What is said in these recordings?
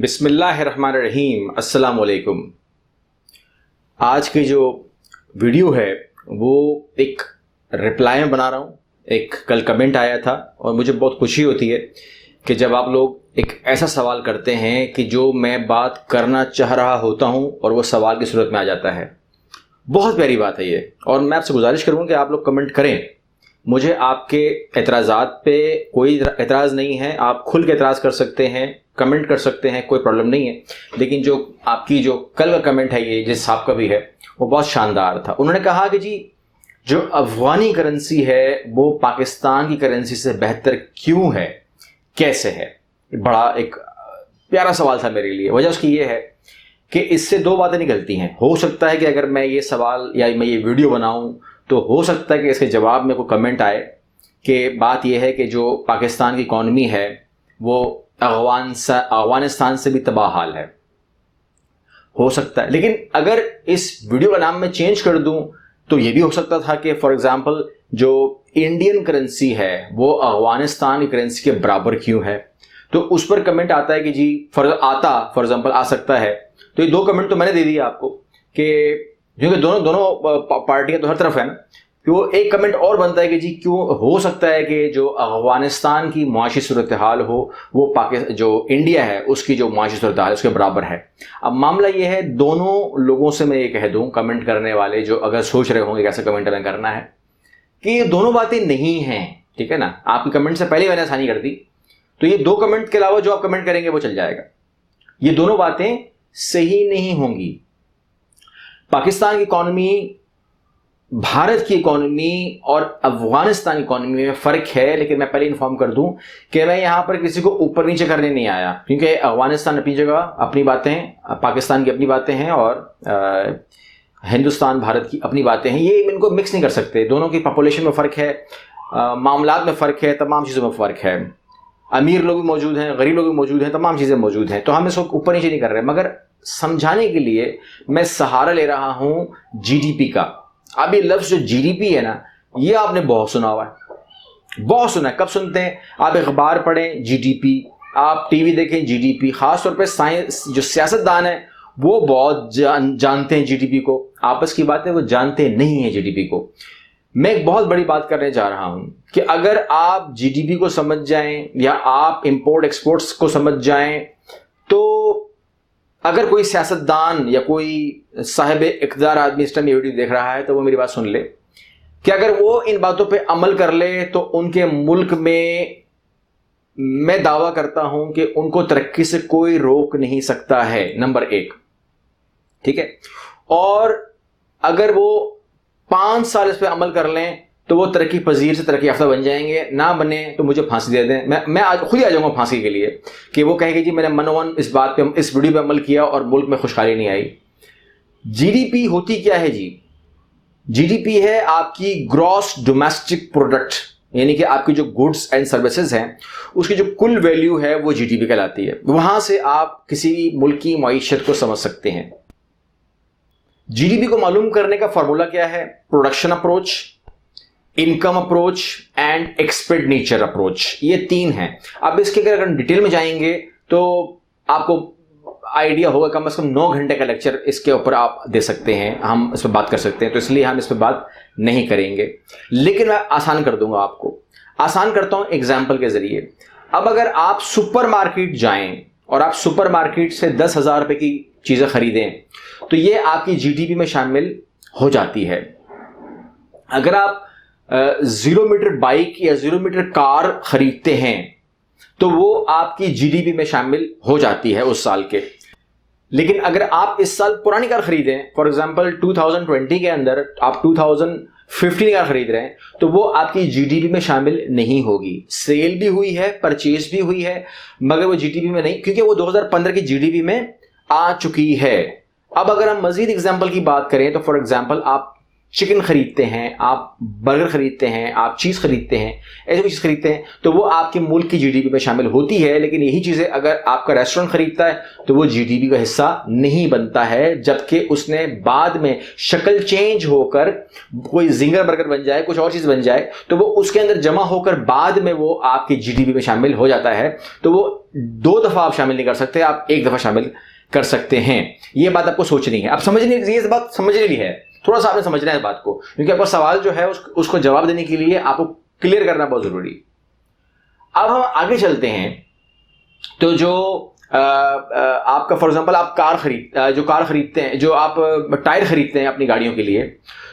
बिस्मिल्लाहिर्रहमानिर्रहीम। अस्सलाम वालेकुम। आज की जो वीडियो है वो एक रिप्लाई में बना रहा हूँ। एक कल कमेंट आया था और मुझे बहुत खुशी होती है कि जब आप लोग एक ऐसा सवाल करते हैं कि जो मैं बात करना चाह रहा होता हूँ और वो सवाल की सूरत में आ जाता है। बहुत प्यारी बात है ये, और मैं आपसे गुजारिश करूँगा कि आप लोग कमेंट करें। मुझे आपके एतराज़ात पे कोई एतराज़ नहीं है, आप खुल के एतराज़ कर सकते हैं, कमेंट कर सकते हैं, कोई प्रॉब्लम नहीं है। लेकिन जो आपकी जो कल का कमेंट है, ये जिस साहब का भी है, वो बहुत शानदार था। उन्होंने कहा कि जी जो अफगानी करेंसी है वो पाकिस्तान की करेंसी से बेहतर क्यों है, कैसे है। बड़ा एक प्यारा सवाल था मेरे लिए। वजह उसकी ये है कि इससे दो बातें निकलती हैं। हो सकता है कि अगर मैं ये सवाल या मैं ये वीडियो बनाऊं तो हो सकता है कि इसके जवाब में कोई कमेंट आए कि बात यह है कि जो पाकिस्तान की इकॉनमी है वो अफगानिस्तान से भी तबाह हाल है। हो सकता है, लेकिन अगर इस वीडियो का नाम मैं चेंज कर दूं तो ये भी हो सकता था कि फॉर एग्जांपल जो इंडियन करेंसी है वो अफगानिस्तान की करेंसी के बराबर क्यों है। तो उस पर कमेंट आता है कि जी फॉर एग्जांपल आ सकता है। तो ये दो कमेंट तो मैंने दे दिया आपको कि क्योंकि दोनों पार्टियां तो हर तरफ है ना, कि वो एक कमेंट और बनता है कि जी क्यों हो सकता है कि जो अफगानिस्तान की मुआशी सूरत हाल हो वो पाकिस्तान जो इंडिया है उसकी जो मुआशी सूरत हाल है उसके बराबर है। अब मामला ये है, दोनों लोगों से मैं ये कह दूं, कमेंट करने वाले जो अगर सोच रहे होंगे कैसे कमेंट हमें करना है, कि ये दोनों बातें नहीं हैं। ठीक है ना, आपकी कमेंट से पहले मैंने आसानी कर दी, तो ये दो कमेंट के अलावा जो आप कमेंट करेंगे वो चल जाएगा। ये दोनों बातें सही नहीं होंगी। पाकिस्तान की इकॉनमी, भारत की इकॉनमी और अफगानिस्तान की इकॉनमी में फ़र्क है। लेकिन मैं पहले इन्फॉर्म कर दूं कि मैं यहां पर किसी को ऊपर नीचे करने नहीं आया, क्योंकि अफगानिस्तान अपनी जगह अपनी बातें, पाकिस्तान की अपनी बातें हैं और हिंदुस्तान भारत की अपनी बातें हैं। ये इनको मिक्स नहीं कर सकते। दोनों की पॉपुलेशन में फ़र्क है, मामलात में फ़र्क है, तमाम चीज़ों में फ़र्क है। अमीर लोग भी मौजूद हैं, गरीब लोग भी मौजूद हैं, तमाम चीज़ें मौजूद हैं। तो हम इसको ऊपर नीचे नहीं कर रहे, मगर समझाने के लिए मैं सहारा ले रहा हूं जीडीपी का। अब ये लफ्ज़ जो जीडीपी है ना, ये आपने बहुत सुना हुआ है, बहुत सुना है। कब सुनते हैं? आप अखबार पढ़ें जीडीपी, आप टीवी देखें जीडीपी। खासतौर पे साइंस जो सियासतदान है वो बहुत जानते हैं जीडीपी को। आपस की बात है, वो जानते नहीं है जीडीपी को। मैं एक बहुत बड़ी बात करने जा रहा हूं कि अगर आप जीडीपी को समझ जाएं या आप इंपोर्ट एक्सपोर्ट्स को समझ जाएं, तो अगर कोई सियासतदान या कोई साहिब इक़्तिदार आदमी इस टाइम ये वीडियो देख रहा है तो वो मेरी बात सुन ले कि अगर वो इन बातों पे अमल कर ले तो उनके मुल्क में मैं दावा करता हूं कि उनको तरक्की से कोई रोक नहीं सकता है, नंबर एक। ठीक है, और अगर वो 5 साल इस पर अमल कर लें तो वो तरक्की पजीर से तरक्की याफ्ता बन जाएंगे। ना बने तो मुझे फांसी दे दें, मैं आज खुद ही आ जाऊंगा फांसी के लिए कि वो कहेंगे जी मैंने मनोवन इस बात पे, इस वीडियो पे अमल किया और मुल्क में खुशहाली नहीं आई। जीडीपी होती क्या है जी? जीडीपी है आपकी ग्रॉस डोमेस्टिक प्रोडक्ट, यानी कि आपकी जो गुड्स एंड सर्विसेज हैं उसकी जो कुल वैल्यू है वो जीडीपी कहलाती है। वहां से आप किसी भी मुल्क की मईशत को समझ सकते हैं। जीडीपी को मालूम करने का फॉर्मूला क्या है? Production approach, income approach and expenditure approach, ये 3 हैं। अब इसके अगर डिटेल में जाएंगे तो आपको आइडिया होगा। कम से कम 9 घंटे का लेक्चर इसके ऊपर आप दे सकते हैं, हम इस पर बात कर सकते हैं, तो इसलिए हम इस पर बात नहीं करेंगे। लेकिन मैं आसान कर दूंगा, आपको आसान करता हूं एग्जाम्पल के जरिए। अब अगर आप सुपरमार्केट जाएं और आप सुपरमार्केट से 10,000 रुपए की चीजें खरीदें तो ये आपकी जीडीपी में शामिल हो जाती है। अगर आप 0 मीटर बाइक या 0 मीटर कार खरीदते हैं तो वो आपकी जीडीपी में शामिल हो जाती है उस साल के। लेकिन अगर आप इस साल पुरानी कार खरीदें, फॉर एग्जांपल 2020 के अंदर आप 2015 कार खरीद रहे हैं, तो वो आपकी जीडीपी में शामिल नहीं होगी। सेल भी हुई है, परचेज भी हुई है, मगर वो जीडीपी में नहीं, क्योंकि वो 2015 की जीडीपी में आ चुकी है। अब अगर हम मजीद एग्जाम्पल की बात करें तो फॉर एग्जाम्पल आप चिकन खरीदते हैं, आप बर्गर खरीदते हैं, आप चीज़ खरीदते हैं, ऐसी कोई चीज़ खरीदते हैं तो वो आपके मुल्क की जीडीपी में शामिल होती है। लेकिन यही चीज़ें अगर आपका रेस्टोरेंट खरीदता है तो वो जीडीपी का हिस्सा नहीं बनता है, जबकि उसने बाद में शक्ल चेंज होकर कोई जिंगर बर्गर बन जाए, कुछ और चीज़ बन जाए, तो वो उसके अंदर जमा होकर बाद में वो आपकी जीडीपी में शामिल हो जाता है। तो वो 2 दफ़ा आप शामिल नहीं कर सकते, आप 1 दफ़ा शामिल कर सकते हैं। ये बात आपको सोचनी है। आप समझनी, ये बात समझने ली है, थोड़ा सा आपने समझना है इस बात को, क्योंकि आपका सवाल जो है उसको जवाब देने के लिए आपको क्लियर करना बहुत जरूरी। अब हम आगे चलते हैं। तो जो आपका फॉर एग्जांपल आप कार खरीदते हैं, जो आप टायर खरीदते हैं अपनी गाड़ियों के लिए,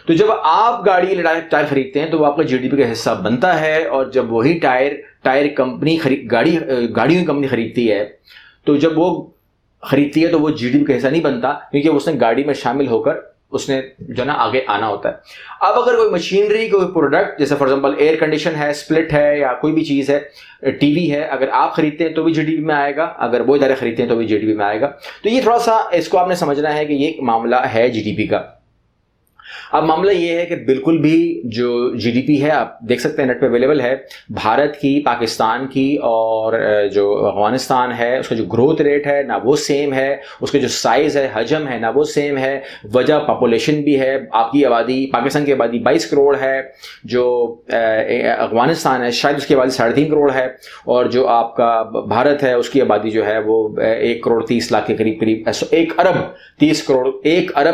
तो जब आप टायर खरीदते हैं तो वो आपका जीडीपी का हिस्सा बनता है। और जब वही टायर कंपनी गाड़ियों की कंपनी खरीदती है, तो जब वो खरीदती है तो वो जीडीपी का हिस्सा नहीं बनता, क्योंकि उसने गाड़ी में शामिल होकर उसने जो ना आगे आना होता है। अब अगर कोई मशीनरी, कोई प्रोडक्ट, जैसे फॉर एग्जांपल एयर कंडीशन है, स्प्लिट है, या कोई भी चीज़ है, टीवी है, अगर आप खरीदते हैं तो भी जीडीपी में आएगा, अगर वो इदारे खरीदते हैं तो भी जीडीपी में आएगा। तो ये थोड़ा सा इसको आपने समझना है कि ये एक मामला है जीडीपी का। अब मामला ये है कि बिल्कुल भी जो जीडीपी है, आप देख सकते हैं नेट पे अवेलेबल है, भारत की, पाकिस्तान की और जो अफगानिस्तान है, उसका जो ग्रोथ रेट है ना वो सेम है, उसके जो साइज है, हजम है ना वो सेम है, वजह पॉपुलेशन भी है। आपकी आबादी, पाकिस्तान की आबादी 22 करोड़ है, जो अफगानिस्तान है शायद उसकी आबादी 3.5 करोड़ है, और जो आपका भारत है उसकी आबादी जो है वो 1 करोड़ 30 लाख के करीब 1 अरब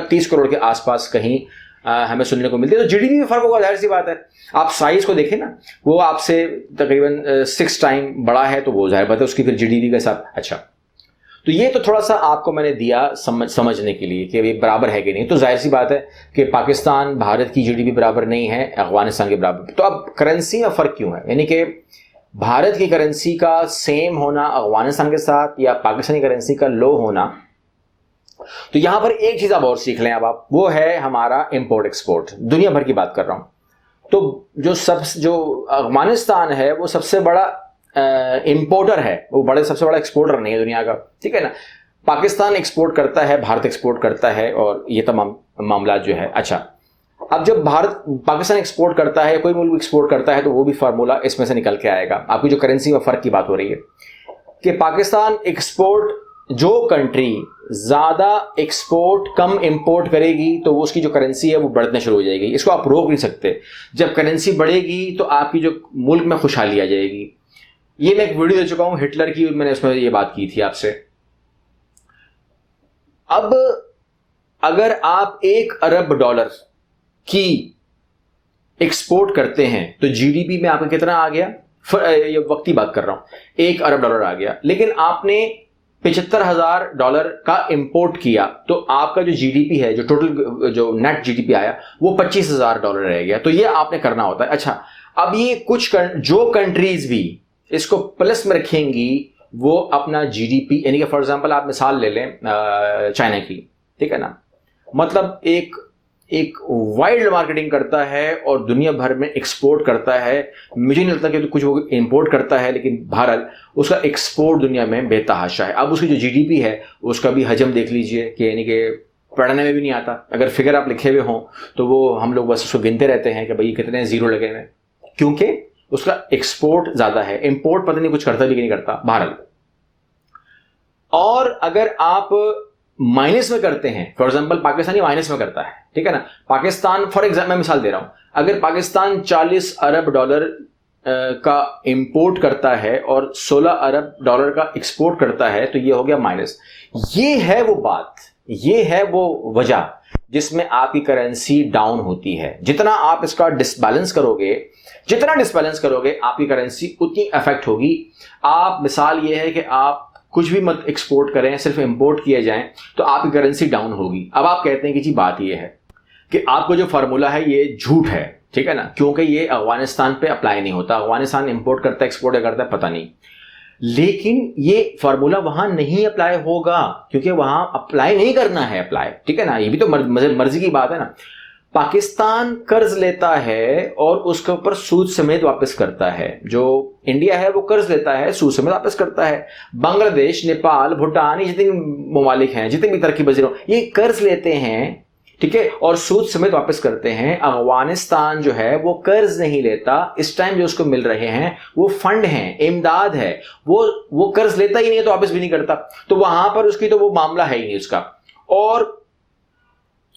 30 करोड़ के आसपास कहीं हमें सुनने को मिलती है। तो जीडीपी में फर्क होगा, जाहिर सी बात है। आप साइज को देखें ना, वो आपसे तकरीबन 6 टाइम बड़ा है, तो वो जाहिर बात है उसकी फिर जीडीपी का हिसाब। अच्छा, तो ये तो थोड़ा सा आपको मैंने दिया समझने के लिए कि ये बराबर है कि नहीं। तो जाहिर सी बात है कि पाकिस्तान भारत की जीडीपी बराबर नहीं है, अफगानिस्तान के बराबर। तो अब करेंसी में फ़र्क क्यों है, यानी कि भारत की करेंसी का सेम होना अफगानिस्तान के साथ या पाकिस्तानी करेंसी का लो होना। तो यहां पर एक चीज आप और सीख लें अब आप, वो है हमारा इंपोर्ट एक्सपोर्ट। दुनिया भर की बात कर रहा हूं। तो जो अफगानिस्तान है वो सबसे बड़ा इंपोर्टर है, वो सबसे बड़ा एक्सपोर्टर नहीं है दुनिया का, ठीक है ना। पाकिस्तान एक्सपोर्ट करता है, भारत एक्सपोर्ट करता है, और ये तमाम मामला जो है। अच्छा, अब जब पाकिस्तान एक्सपोर्ट करता है, कोई मुल्क एक्सपोर्ट करता है, तो वो भी फार्मूला इसमें से निकल के आएगा। आपकी जो करेंसी में फर्क की बात हो रही है कि पाकिस्तान एक्सपोर्ट, जो कंट्री ज्यादा एक्सपोर्ट कम इंपोर्ट करेगी तो वो उसकी जो करेंसी है वो बढ़ने शुरू हो जाएगी। इसको आप रोक नहीं सकते। जब करेंसी बढ़ेगी तो आपकी जो मुल्क में खुशहाली आ जाएगी। ये मैं एक वीडियो दे चुका हूं हिटलर की, मैंने उसमें ये बात की थी आपसे। अब अगर आप 1 अरब डॉलर की एक्सपोर्ट करते हैं तो जीडीपी में आपका कितना आ गया, ये वक्ती बात कर रहा हूं, 1 अरब डॉलर आ गया। लेकिन आपने $75,000 का इंपोर्ट किया तो आपका जो जीडीपी है, जो टोटल जो नेट जीडीपी आया, वो $25,000 रह गया। तो ये आपने करना होता है। अच्छा, अब ये जो कंट्रीज भी इसको प्लस में रखेंगी वो अपना जीडीपी, यानी कि फॉर एग्जांपल आप मिसाल ले लें चाइना की, ठीक है ना, मतलब एक वाइल्ड मार्केटिंग करता है और दुनिया भर में एक्सपोर्ट करता है। मुझे नहीं लगता कि तो कुछ वो इंपोर्ट करता है, लेकिन भारत उसका एक्सपोर्ट दुनिया में बेतहाशा है। अब उसकी जो जीडीपी है उसका भी हजम देख लीजिए कि यानी कि पढ़ने में भी नहीं आता। अगर फिगर आप लिखे हुए हों तो वो हम लोग बस उसको गिनते रहते हैं कि भाई कितने जीरो लगे हुए, क्योंकि उसका एक्सपोर्ट ज़्यादा है, इंपोर्ट पता नहीं कुछ करता भी कि नहीं करता भारत। और अगर आप माइनस में करते हैं, फॉर एग्जांपल पाकिस्तानी माइनस में करता है, ठीक है ना। पाकिस्तान फॉर एग्जांपल, मैं मिसाल दे रहा हूं, अगर पाकिस्तान $40 अरब का इंपोर्ट करता है और $16 अरब का एक्सपोर्ट करता है, तो ये हो गया माइनस। ये है वो बात, ये है वो वजह जिसमें आपकी करेंसी डाउन होती है। जितना आप इसका डिसबैलेंस करोगे आपकी करेंसी उतनी अफेक्ट होगी। आप मिसाल ये है कि आप कुछ भी मत एक्सपोर्ट करें, सिर्फ इंपोर्ट किए जाएं तो आपकी करेंसी डाउन होगी। अब आप कहते हैं कि जी बात ये है कि आपको जो फार्मूला है ये झूठ है, ठीक है ना, क्योंकि ये अफगानिस्तान पे अप्लाई नहीं होता। अफगानिस्तान इंपोर्ट करता है, एक्सपोर्ट करता है, पता नहीं। लेकिन ये फार्मूला वहां नहीं अप्लाई होगा क्योंकि वहां अप्लाई नहीं करना है, ठीक है ना। ये भी तो मर्जी की बात है ना। पाकिस्तान कर्ज लेता है और उसके ऊपर सूद समेत वापस करता है। जो इंडिया है वो कर्ज लेता है, सूद समेत वापस करता है। बांग्लादेश, नेपाल, भूटान, ये जितने ममालिक हैं, जितने भी तरक्की पजीर, ये कर्ज लेते हैं, ठीक है, और सूद समेत वापस करते हैं। अफगानिस्तान जो है वो कर्ज नहीं लेता, इस टाइम जो उसको मिल रहे हैं वो फंड हैं, इमदाद है, वो कर्ज लेता ही नहीं है तो वापस भी नहीं करता, तो वहां पर उसकी तो वो मामला है ही नहीं उसका। और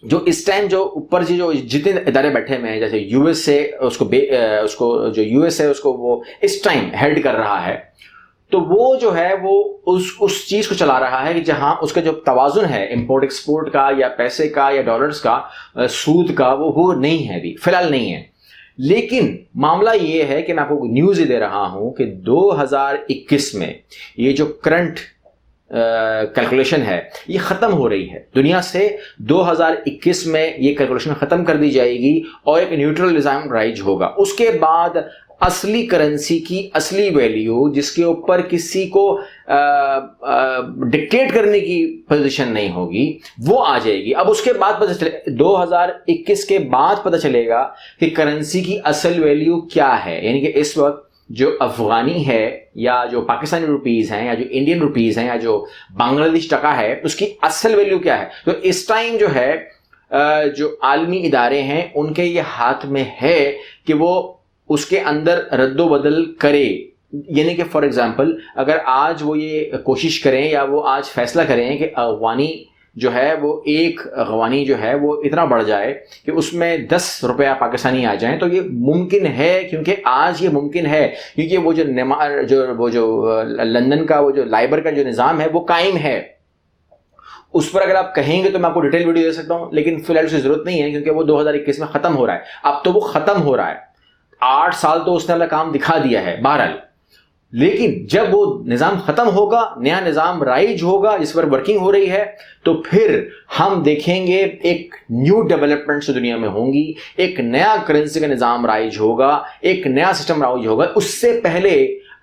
जो इस टाइम जो ऊपर जो जितने इदारे बैठे हुए हैं, जैसे यूएसए उसको जो यूएस है उसको वो इस टाइम हेड कर रहा है, तो वो जो है वो उस चीज को चला रहा है कि जहां उसका जो तवाजुन है इंपोर्ट एक्सपोर्ट का या पैसे का या डॉलर्स का, सूद का, वो नहीं है, अभी फिलहाल नहीं है। लेकिन मामला ये है कि मैं आपको न्यूज ही दे रहा हूं कि 2021 में ये जो करंट कैलकुलेशन है ये खत्म हो रही है दुनिया से। 2021 में ये कैलकुलेशन खत्म कर दी जाएगी और एक न्यूट्रल निजाम राइज होगा। उसके बाद असली करेंसी की असली वैल्यू, जिसके ऊपर किसी को डिक्टेट करने की पोजीशन नहीं होगी, वो आ जाएगी। अब उसके बाद पता चले 2021 के बाद पता चलेगा कि करेंसी की असल वैल्यू क्या है। यानी कि इस वक्त जो अफगानी है या जो पाकिस्तानी रुपीस हैं या जो इंडियन रुपीस हैं या जो बांग्लादेश टका है, उसकी असल वैल्यू क्या है। तो इस टाइम जो है जो आलमी इदारे हैं उनके ये हाथ में है कि वो उसके अंदर रद्दोबदल करे। यानी कि फॉर एग्जांपल अगर आज वो ये कोशिश करें या वो आज फैसला करें कि अफगानी जो है वो एक अफगानी जो है वो इतना बढ़ जाए कि उसमें 10 रुपया पाकिस्तानी आ जाए, तो ये मुमकिन है, क्योंकि आज ये मुमकिन है, क्योंकि वो जो लंदन का वो जो लाइबर का जो निज़ाम है वो कायम है। उस पर अगर आप कहेंगे तो मैं आपको डिटेल वीडियो दे सकता हूं, लेकिन फिलहाल उसकी जरूरत नहीं है क्योंकि वो 2021 में खत्म हो रहा है। अब तो वो खत्म हो रहा है, 8 साल तो उसने अपना काम दिखा दिया है बहरहाल। लेकिन जब वो निज़ाम खत्म होगा, नया निज़ाम राइज होगा जिस पर वर्किंग हो रही है, तो फिर हम देखेंगे एक न्यू डेवलपमेंट्स दुनिया में होंगी, एक नया करेंसी का निज़ाम राइज होगा, एक नया सिस्टम राइज होगा। उससे पहले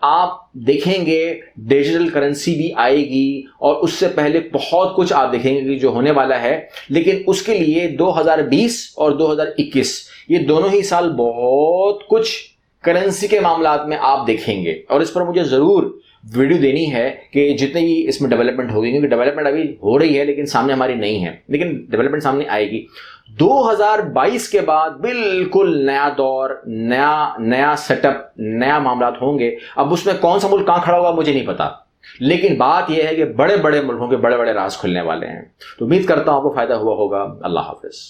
आप देखेंगे डिजिटल करेंसी भी आएगी और उससे पहले बहुत कुछ आप देखेंगे कि जो होने वाला है। लेकिन उसके लिए 2020 और 2021 ये दोनों ही साल बहुत कुछ करेंसी के मामलात में आप देखेंगे, और इस पर मुझे जरूर वीडियो देनी है कि जितने भी इसमें डेवलपमेंट होगी, क्योंकि डेवलपमेंट अभी हो रही है लेकिन सामने हमारी नहीं है, लेकिन डेवलपमेंट सामने आएगी। 2022 के बाद बिल्कुल नया दौर, नया सेटअप, नया मामलात होंगे। अब उसमें कौन सा मुल्क कहां खड़ा होगा मुझे नहीं पता, लेकिन बात यह है कि बड़े बड़े मुल्कों के बड़े बड़े राज खुलने वाले हैं। तो उम्मीद करता हूं आपको फायदा हुआ होगा। अल्लाह हाफिज।